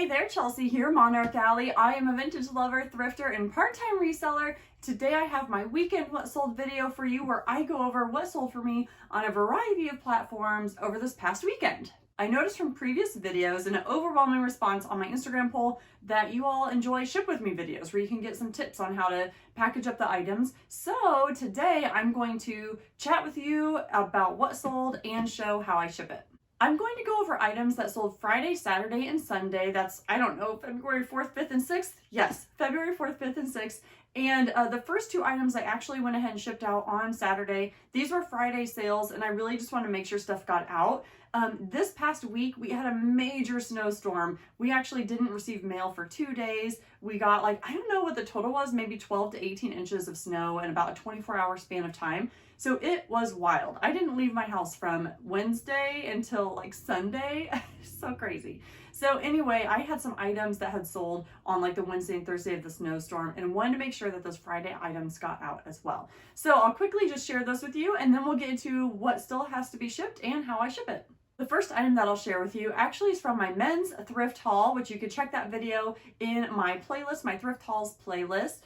Hey there, Chelsea here, MonarchAlley. I am a vintage lover, thrifter, and part-time reseller. Today I have my weekend what sold video for you where I go over what sold for me on a variety of platforms over this past weekend. I noticed from previous videos an overwhelming response on my Instagram poll that you all enjoy ship with me videos where you can get some tips on how to package up the items. So today I'm going to chat with you about what sold and show how I ship it. I'm going to go over items that sold Friday, Saturday, and Sunday. That's, I don't know, February 4th, 5th, and 6th? Yes, February 4th, 5th, and 6th. And the first two items I actually went ahead and shipped out on Saturday. These were Friday sales, and I really just wanted to make sure stuff got out. This past week, we had a major snowstorm. We actually didn't receive mail for 2 days. We got I don't know what the total was, maybe 12 to 18 inches of snow in about a 24-hour span of time. So it was wild. I didn't leave my house from Wednesday until Sunday. So crazy. So anyway, I had some items that had sold on the Wednesday and Thursday of the snowstorm and wanted to make sure that those Friday items got out as well. So I'll quickly just share those with you and then we'll get into what still has to be shipped and how I ship it. The first item that I'll share with you actually is from my men's thrift haul, which you can check that video in my playlist, my thrift hauls playlist.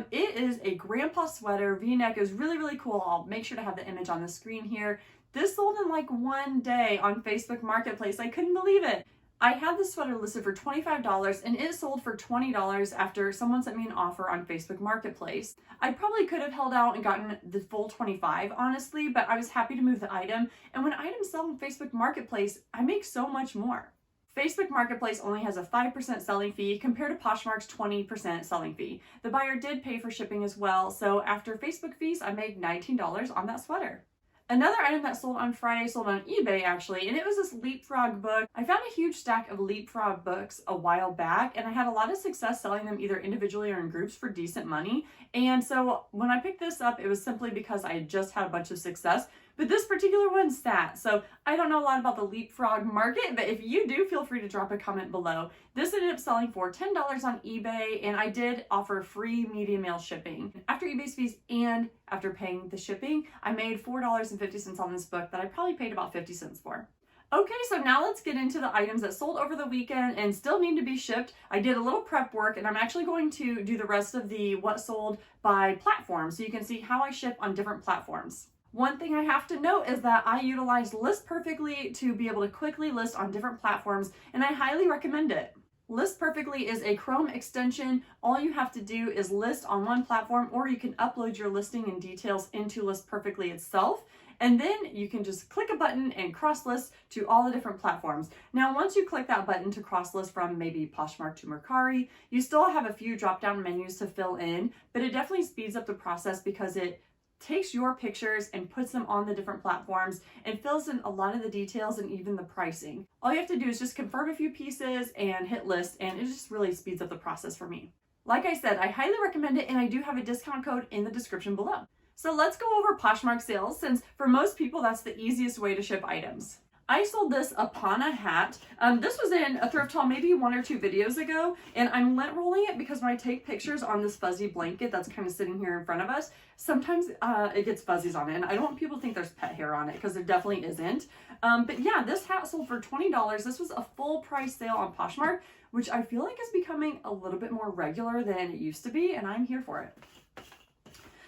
It is a grandpa sweater, V-neck. It was really, really cool. I'll make sure to have the image on the screen here. This sold in one day on Facebook Marketplace. I couldn't believe it. I had this sweater listed for $25 and it sold for $20 after someone sent me an offer on Facebook Marketplace. I probably could have held out and gotten the full $25, honestly, but I was happy to move the item. And when items sell on Facebook Marketplace, I make so much more. Facebook Marketplace only has a 5% selling fee compared to Poshmark's 20% selling fee. The buyer did pay for shipping as well, so after Facebook fees, I made $19 on that sweater. Another item that sold on Friday sold on eBay actually, and it was this Leapfrog book. I found a huge stack of Leapfrog books a while back, and I had a lot of success selling them either individually or in groups for decent money. And so when I picked this up, it was simply because I had just had a bunch of success. But this particular one sat. So I don't know a lot about the Leapfrog market, but if you do, feel free to drop a comment below. This ended up selling for $10 on eBay, and I did offer free media mail shipping. After eBay's fees and after paying the shipping, I made $4.50 on this book that I probably paid about 50 cents for. Okay, so now let's get into the items that sold over the weekend and still need to be shipped. I did a little prep work, and I'm actually going to do the rest of the what sold by platform so you can see how I ship on different platforms. One thing I have to note is that I utilize List Perfectly to be able to quickly list on different platforms, and I highly recommend it. List Perfectly is a Chrome extension. All you have to do is list on one platform, or you can upload your listing and details into List Perfectly itself. And then you can just click a button and cross-list to all the different platforms. Now, once you click that button to cross-list from maybe Poshmark to Mercari, you still have a few drop-down menus to fill in, but it definitely speeds up the process because it takes your pictures and puts them on the different platforms and fills in a lot of the details and even the pricing. All you have to do is just confirm a few pieces and hit list, and it just really speeds up the process for me. Like I said, I highly recommend it, and I do have a discount code in the description below. So let's go over Poshmark sales, since for most people that's the easiest way to ship items. I sold this Apana hat. This was in a thrift haul maybe 1 or 2 videos ago, and I'm lint rolling it because when I take pictures on this fuzzy blanket that's kind of sitting here in front of us, sometimes it gets fuzzies on it, and I don't want people to think there's pet hair on it because there definitely isn't. But yeah, this hat sold for $20. This was a full price sale on Poshmark, which I feel like is becoming a little bit more regular than it used to be, and I'm here for it.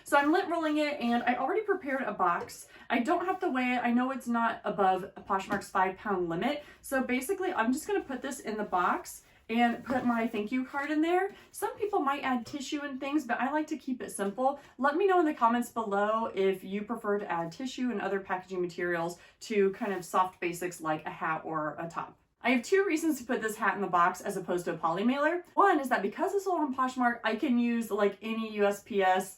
So I'm lint rolling it, and I already prepared a box. I don't have to weigh it. I know it's not above Poshmark's 5-pound limit. So basically, I'm just gonna put this in the box and put my thank you card in there. Some people might add tissue and things, but I like to keep it simple. Let me know in the comments below if you prefer to add tissue and other packaging materials to kind of soft basics like a hat or a top. I have 2 reasons to put this hat in the box as opposed to a poly mailer. One is that because it's sold on Poshmark, I can use any USPS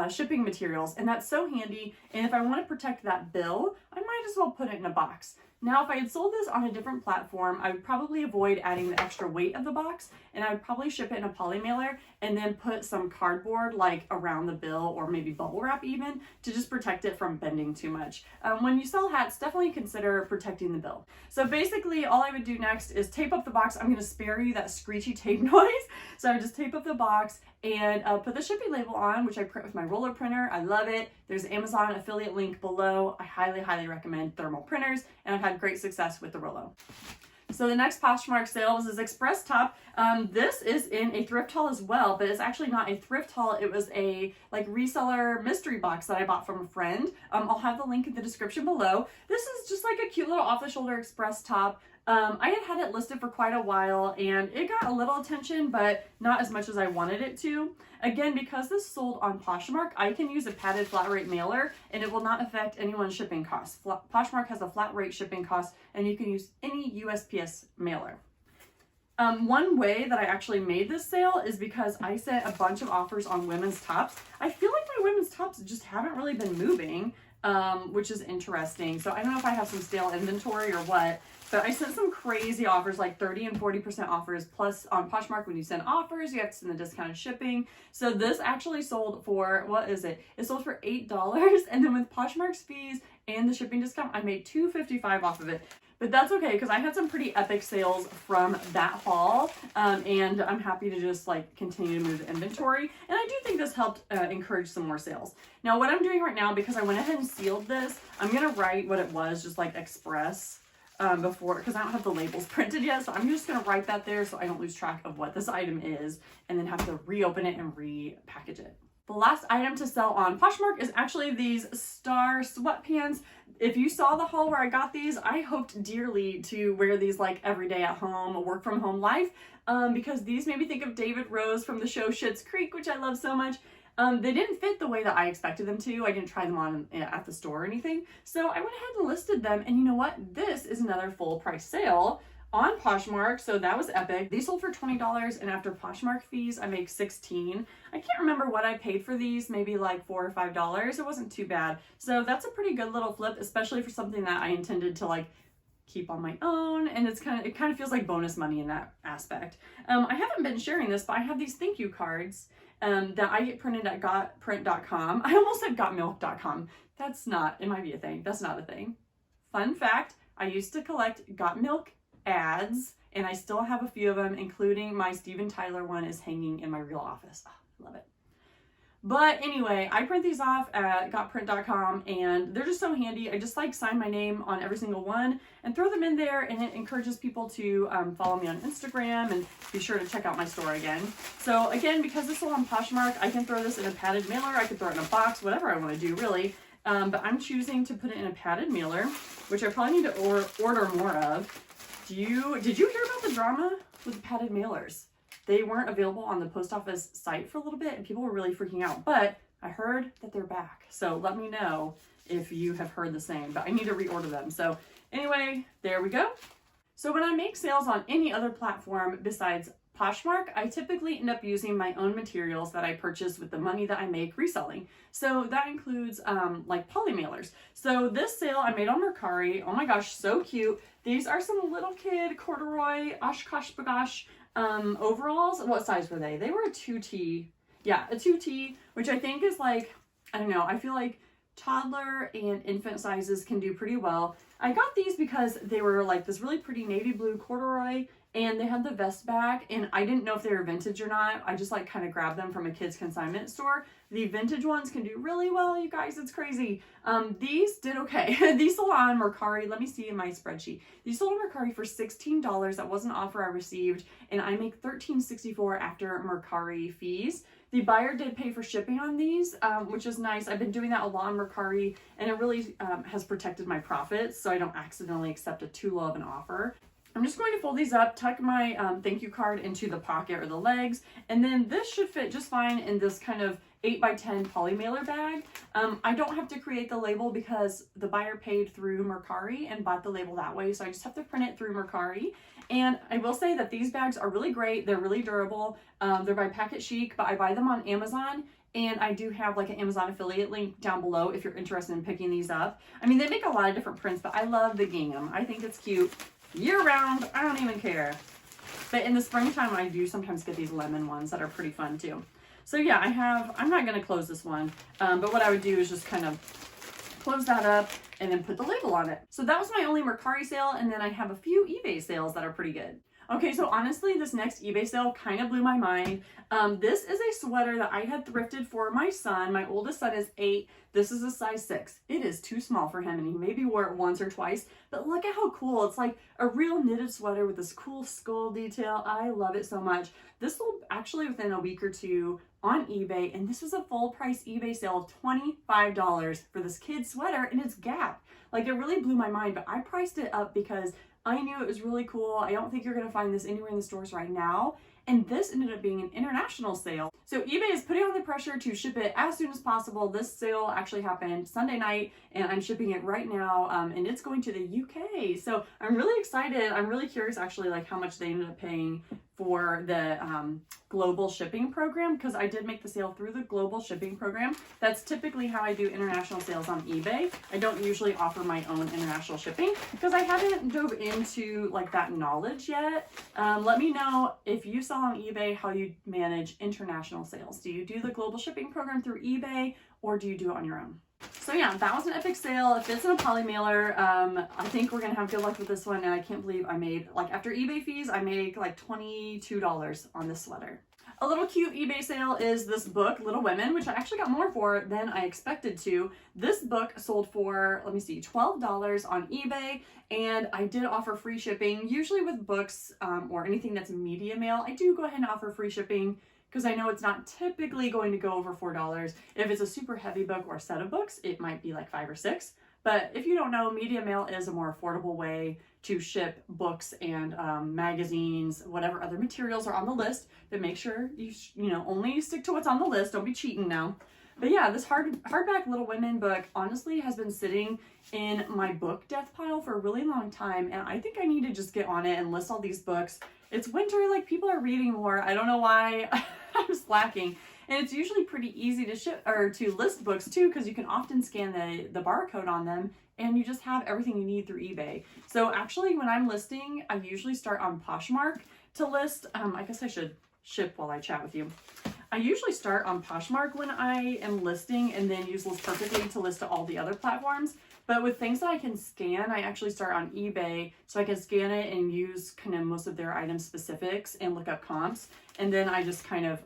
shipping materials, and that's so handy. And if I want to protect that bill, I might as well put it in a box. Now, if I had sold this on a different platform, I would probably avoid adding the extra weight of the box, and I would probably ship it in a poly mailer and then put some cardboard around the bill, or maybe bubble wrap even, to just protect it from bending too much. When you sell hats, definitely consider protecting the bill. So basically, all I would do next is tape up the box. I'm going to spare you that screechy tape noise. So I would just tape up the box and put the shipping label on, which I print with my roller printer. I love it. There's an Amazon affiliate link below. I highly, highly recommend thermal printers, and I've had great success with the Rollo. So So the next Poshmark sale was this Express top. This is in a thrift haul as well, but it's actually not a thrift haul. It was a like reseller mystery box that I bought from a friend. I'll have the link in the description below. This is just like a cute little off-the-shoulder Express top. I had it listed for quite a while and it got a little attention, but not as much as I wanted it to. Again, because this sold on Poshmark, I can use a padded flat rate mailer and it will not affect anyone's shipping costs. Poshmark has a flat rate shipping cost and you can use any USPS mailer. One way that I actually made this sale is because I sent a bunch of offers on women's tops. I feel like my women's tops just haven't really been moving, which is interesting. So I don't know if I have some stale inventory or what, but I sent some crazy offers, like 30 and 40% offers. Plus on Poshmark, when you send offers, you have to send the discounted shipping. So this actually sold for, what is it? It sold for $8. And then with Poshmark's fees and the shipping discount, I made $2.55 off of it. But that's okay, because I had some pretty epic sales from that haul, and I'm happy to just like continue to move the inventory. And I do think this helped encourage some more sales. Now what I'm doing right now, because I went ahead and sealed this, I'm gonna write what it was, just like Express before, because I don't have the labels printed yet. So I'm just gonna write that there so I don't lose track of what this item is and then have to reopen it and repackage it. The last item to sell on Poshmark is actually these Star sweatpants. If you saw the haul where I got these, I hoped dearly to wear these like every day at home, work from home life, because these made me think of David Rose from the show Schitt's Creek, which I love so much. They didn't fit the way that I expected them to. I didn't try them on at the store or anything. So I went ahead and listed them. And you know what? This is another full price sale on Poshmark, so that was epic. These sold for $20, and after Poshmark fees, I make $16. I can't remember what I paid for these, maybe like $4 or $5. It wasn't too bad. So that's a pretty good little flip, especially for something that I intended to like keep on my own, and it kind of feels like bonus money in that aspect. I haven't been sharing this, but I have these thank you cards that I get printed at gotprint.com. I almost said gotmilk.com. That's not, it might be a thing. That's not a thing. Fun fact, I used to collect Got Milk ads, and I still have a few of them, including my Steven Tyler one is hanging in my real office. Oh, love it. But anyway, I print these off at gotprint.com and they're just so handy. I just like sign my name on every single one and throw them in there, and it encourages people to follow me on Instagram and be sure to check out my store again. So again, because this is on Poshmark, I can throw this in a padded mailer, I could throw it in a box, whatever I want to do really. But I'm choosing to put it in a padded mailer, which I probably need to order more of. Did you hear about the drama with the padded mailers? They weren't available on the post office site for a little bit and people were really freaking out, but I heard that they're back. So let me know if you have heard the same, but I need to reorder them. So anyway, there we go. So when I make sales on any other platform besides Poshmark, I typically end up using my own materials that I purchase with the money that I make reselling. So that includes like poly mailers. So this sale I made on Mercari. Oh my gosh, so cute. These are some little kid corduroy Oshkosh Bagosh overalls. What size were they? They were a 2T. Yeah, a 2T, which I think is like, I don't know, I feel like toddler and infant sizes can do pretty well. I got these because they were like this really pretty navy blue corduroy, and they had the vest back, and I didn't know if they were vintage or not. I just like kind of grabbed them from a kids consignment store. The vintage ones can do really well, you guys. It's crazy. These did okay. These sold on Mercari. Let me see in my spreadsheet. These sold on Mercari for $16. That was an offer I received, and I make $13.64 after Mercari fees. The buyer did pay for shipping on these, which is nice. I've been doing that a lot on Mercari, and it really has protected my profits, so I don't accidentally accept a too low of an offer. I'm just going to fold these up, tuck my thank you card into the pocket or the legs, and then this should fit just fine in this kind of 8x10 poly mailer bag. I don't have to create the label because the buyer paid through Mercari and bought the label that way, so I just have to print it through Mercari. And I will say that these bags are really great. They're really durable. They're by Packet Chic, but I buy them on Amazon. And I do have like an Amazon affiliate link down below if you're interested in picking these up. I mean, they make a lot of different prints, but I love the gingham. I think it's cute. Year round, I don't even care. But in the springtime, I do sometimes get these lemon ones that are pretty fun too. So yeah, I'm not gonna close this one, but what I would do is just kind of close that up and then put the label on it. So that was my only Mercari sale, and then I have a few eBay sales that are pretty good. Okay, so honestly, this next eBay sale kind of blew my mind. This is a sweater that I had thrifted for my son. My oldest son is 8. This is a size 6. It is too small for him, and he maybe wore it once or twice, but look at how cool. It's like a real knitted sweater with this cool skull detail. I love it so much. This sold actually within a week or two on eBay, and this was a full price eBay sale of $25 for this kid's sweater, and it's Gap. Like, it really blew my mind, but I priced it up because I knew it was really cool. I don't think you're going to find this anywhere in the stores right now. And this ended up being an international sale. So eBay is putting on the pressure to ship it as soon as possible. This sale actually happened Sunday night, and I'm shipping it right now, and it's going to the UK. So I'm really excited. I'm really curious actually like how much they ended up paying for the global shipping program, because I did make the sale through the global shipping program. That's typically how I do international sales on eBay. I don't usually offer my own international shipping because I haven't dove into like that knowledge yet. Let me know if you sell on eBay how you manage international sales. Do you do the global shipping program through eBay, or do you do it on your own? So yeah, that was an epic sale. If it's in a poly mailer, I think we're gonna have good luck with this one, and I can't believe I made, like, after eBay fees, I made like $22 on this sweater. A little cute eBay sale is this book, Little Women, which I actually got more for than I expected to. This book sold for, let me see, $12 on eBay, and I did offer free shipping. Usually with books or anything that's media mail, I do go ahead and offer free shipping because I know it's not typically going to go over $4. If it's a super heavy book or a set of books, it might be like $5 or $6. But if you don't know, media mail is a more affordable way to ship books and magazines, whatever other materials are on the list. But make sure you only stick to what's on the list. Don't be cheating now. But yeah, this hardback Little Women book honestly has been sitting in my book death pile for a really long time, and I think I need to just get on it and list all these books. It's winter, like, people are reading more. I don't know why I'm slacking. And it's usually pretty easy to ship or to list books too, because you can often scan the barcode on them and you just have everything you need through eBay. So actually when I'm listing, I usually start on Poshmark to list. I guess I should ship while I chat with you. I usually start on Poshmark when I am listing and then use List Perfectly to list to all the other platforms. But with things that I can scan, I actually start on eBay so I can scan it and use kind of most of their item specifics and look up comps. And then I just kind of,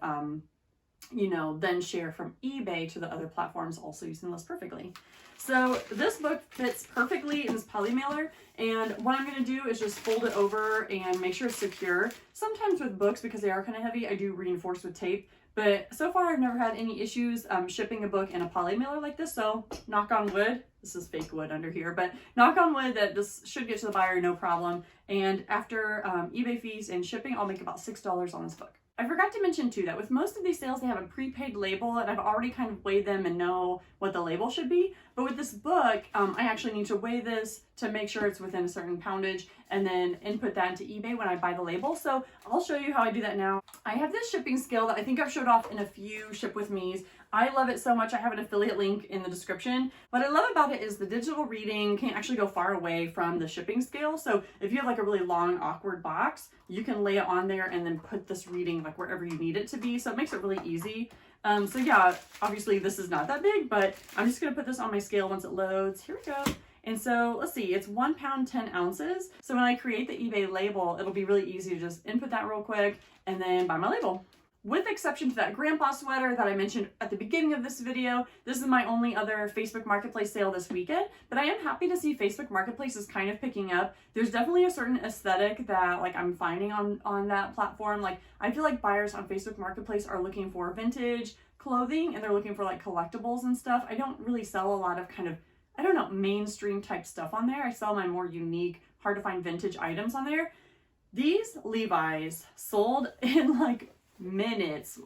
then share from eBay to the other platforms also using List Perfectly. So this book fits perfectly in this poly mailer, and what I'm going to do is just fold it over and make sure it's secure. Sometimes with books, because they are kind of heavy, I do reinforce with tape, but so far I've never had any issues shipping a book in a poly mailer like this, so knock on wood. This is fake wood under here, but knock on wood that this should get to the buyer no problem. And after eBay fees and shipping, I'll make about $6 on this book. I forgot to mention too that with most of these sales, they have a prepaid label, and I've already kind of weighed them and know what the label should be. But with this book, I actually need to weigh this to make sure it's within a certain poundage and then input that into eBay when I buy the label. So I'll show you how I do that now. I have this shipping scale that I think I've showed off in a few Ship With Me's. I love it so much. I have an affiliate link in the description. What I love about it is the digital reading can actually go far away from the shipping scale. So if you have like a really long, awkward box, you can lay it on there and then put this reading like wherever you need it to be. So it makes it really easy. So yeah, obviously this is not that big, but I'm just gonna put this on my scale once it loads. Here we go. And so let's see, it's 1 pound, 10 ounces. So when I create the eBay label, it'll be really easy to just input that real quick and then buy my label. With exception to that grandpa sweater that I mentioned at the beginning of this video, this is my only other Facebook Marketplace sale this weekend, but I am happy to see Facebook Marketplace is kind of picking up. There's definitely a certain aesthetic that like I'm finding on that platform. Like I feel like buyers on Facebook Marketplace are looking for vintage clothing and they're looking for like collectibles and stuff. I don't really sell a lot of kind of, I don't know, mainstream type stuff on there. I sell my more unique, hard to find vintage items on there. These Levi's sold in like minutes.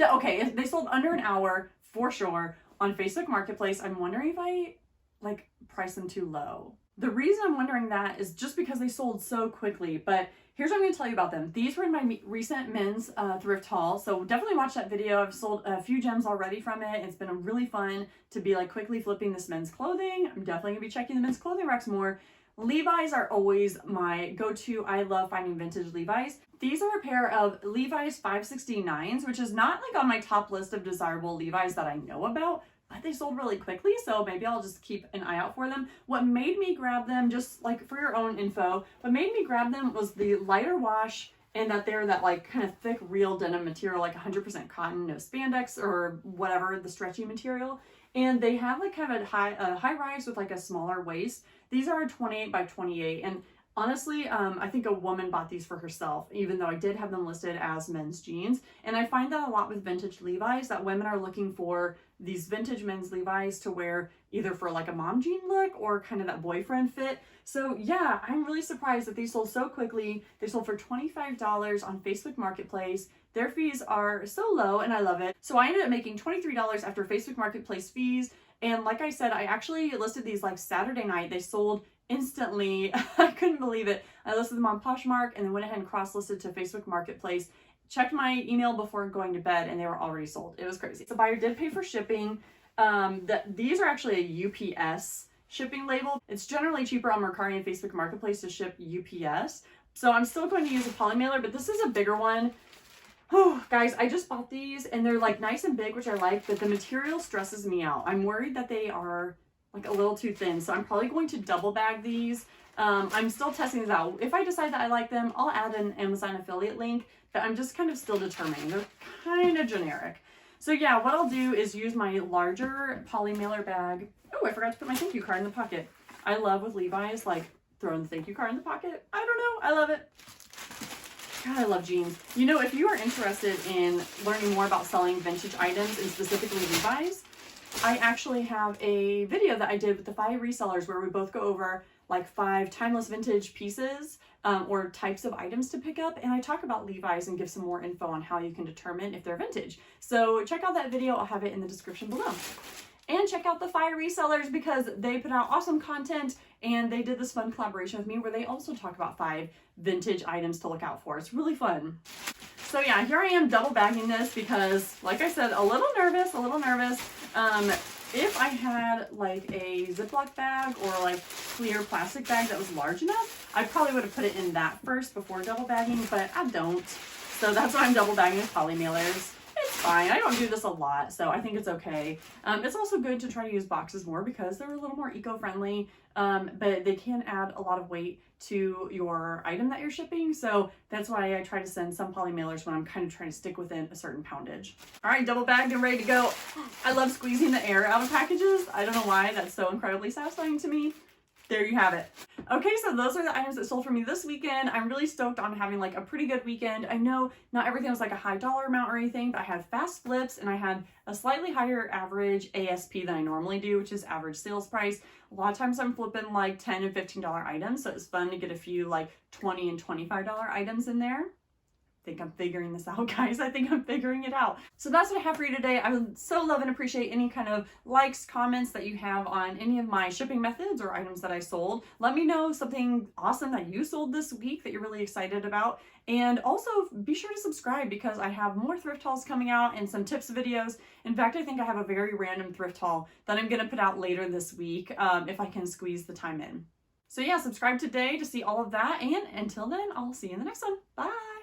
Okay, they sold under an hour for sure on Facebook Marketplace. I'm wondering if I like price them too low. The reason I'm wondering that is just because they sold so quickly, but here's what I'm going to tell you about them. These were in my recent men's thrift haul, so definitely watch that video. I've sold a few gems already from it. It's been really fun to be like quickly flipping this men's clothing. I'm definitely going to be checking the men's clothing racks more. Levi's are always my go-to. I love finding vintage Levi's. These are a pair of Levi's 569s, which is not like on my top list of desirable Levi's that I know about, but they sold really quickly, so maybe I'll just keep an eye out for them. What made me grab them, just like for your own info, what made me grab them was the lighter wash, and that they're that like kind of thick real denim material, like 100% cotton, no spandex or whatever, the stretchy material. And they have like kind of a high rise with like a smaller waist. These are 28 by 28, and honestly, I think a woman bought these for herself, even though I did have them listed as men's jeans. And I find that a lot with vintage Levi's, that women are looking for these vintage men's Levi's to wear either for like a mom jean look or kind of that boyfriend fit. So yeah, I'm really surprised that these sold so quickly. They sold for $25 on Facebook Marketplace. Their fees are so low and I love it. So I ended up making $23 after Facebook Marketplace fees. And like I said, I actually listed these like Saturday night. They sold instantly. I couldn't believe it. I listed them on Poshmark and then went ahead and cross-listed to Facebook Marketplace. Checked my email before going to bed and they were already sold. It was crazy. The buyer did pay for shipping. These are actually a UPS shipping label. It's generally cheaper on Mercari and Facebook Marketplace to ship UPS. So I'm still going to use a poly mailer, but this is a bigger one. Oh, guys, I just bought these and they're like nice and big, which I like, but the material stresses me out. I'm worried that they are like a little too thin, so I'm probably going to double bag these. I'm still testing these out. If I decide that I like them, I'll add an Amazon affiliate link, but I'm just kind of still determining. They're kind of generic. So yeah, what I'll do is use my larger poly mailer bag. Oh, I forgot to put my thank you card in the pocket. I love with Levi's, like throwing the thank you card in the pocket. I don't know, I love it. God, I love jeans. You know, if you are interested in learning more about selling vintage items and specifically Levi's, I actually have a video that I did with the 5 resellers where we both go over like 5 timeless vintage pieces or types of items to pick up. And I talk about Levi's and give some more info on how you can determine if they're vintage. So check out that video. I'll have it in the description below. And check out the 5 resellers because they put out awesome content and they did this fun collaboration with me where they also talk about 5 vintage items to look out for. It's really fun. So yeah, here I am double bagging this because, like I said, a little nervous. If I had like a Ziploc bag or like clear plastic bag that was large enough, I probably would have put it in that first before double bagging, but I don't. So that's why I'm double bagging with poly mailers. It's fine. I don't do this a lot, so I think it's okay. It's also good to try to use boxes more because they're a little more eco-friendly, but they can add a lot of weight to your item that you're shipping. So that's why I try to send some poly mailers when I'm kind of trying to stick within a certain poundage. All right, double bagged and ready to go. I love squeezing the air out of packages. I don't know why. That's so incredibly satisfying to me. There you have it. Okay, so those are the items that sold for me this weekend. I'm really stoked on having like a pretty good weekend. I know not everything was like a high dollar amount or anything, but I had fast flips and I had a slightly higher average ASP than I normally do, which is average sales price. A lot of times I'm flipping like $10 and $15 items, so it's fun to get a few like $20 and $25 items in there. I think I'm figuring this out, guys. I think I'm figuring it out. So that's what I have for you today. I would so love and appreciate any kind of likes, comments that you have on any of my shipping methods or items that I sold. Let me know something awesome that you sold this week that you're really excited about. And also be sure to subscribe because I have more thrift hauls coming out and some tips videos. In fact, I think I have a very random thrift haul that I'm gonna put out later this week if I can squeeze the time in. So yeah, subscribe today to see all of that. And until then, I'll see you in the next one. Bye.